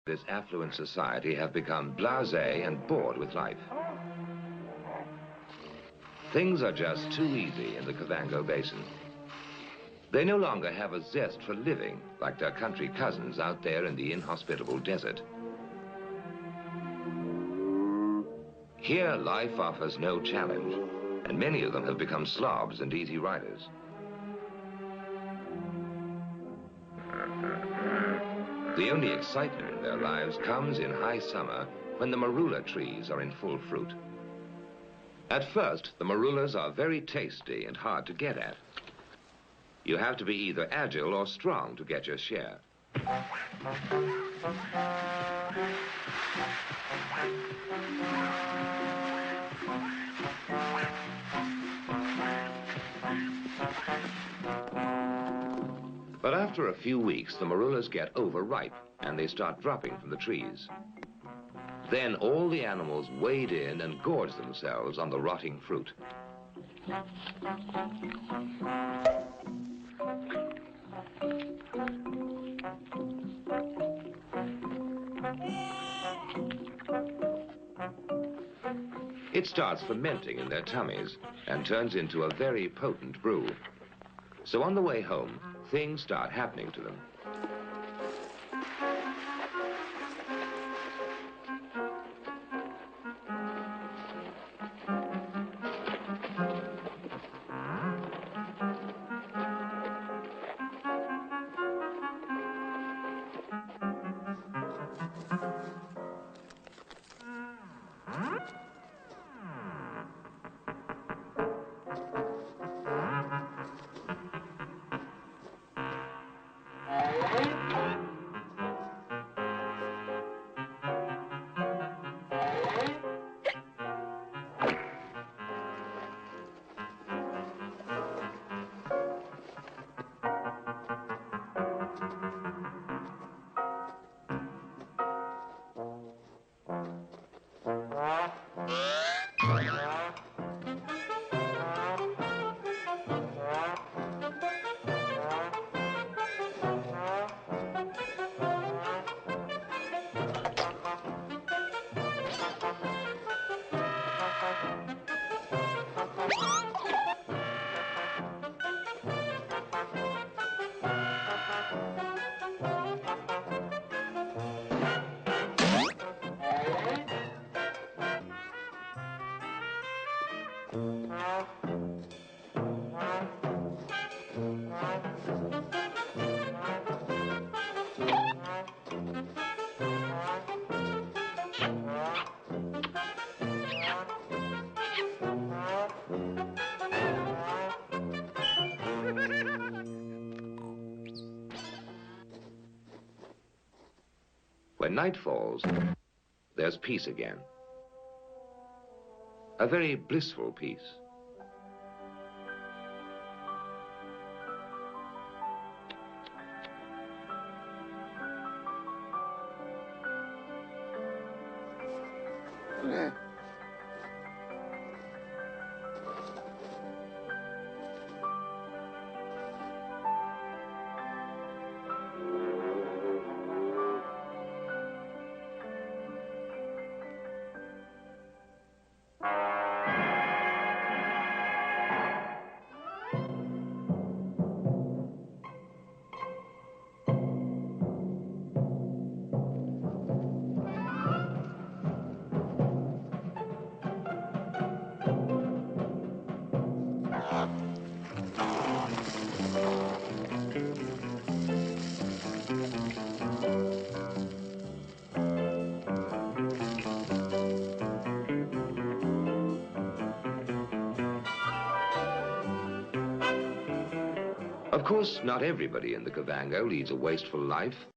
This affluent society have become blasé and bored with life. Things are just too easy in the Kavango Basin. They no longer have a zest for living like their country cousins out there in the inhospitable desert. Here, life offers no challenge, and many of them have become slobs and easy riders. The only excitement in their lives comes in high summer when the Marula trees are in full fruit. At first, the Marulas are very tasty and hard to get at. You have to be either agile or strong to get your share. But after a few weeks, the Marulas get overripe and they start dropping from the trees. Then all the animals wade in and gorge themselves on the rotting fruit. It starts fermenting in their tummies and turns into a very potent brew. So on the way home, things start happening to them. When night falls, there's peace again. A very blissful peace. Of course, not everybody in the Kavango leads a wasteful life.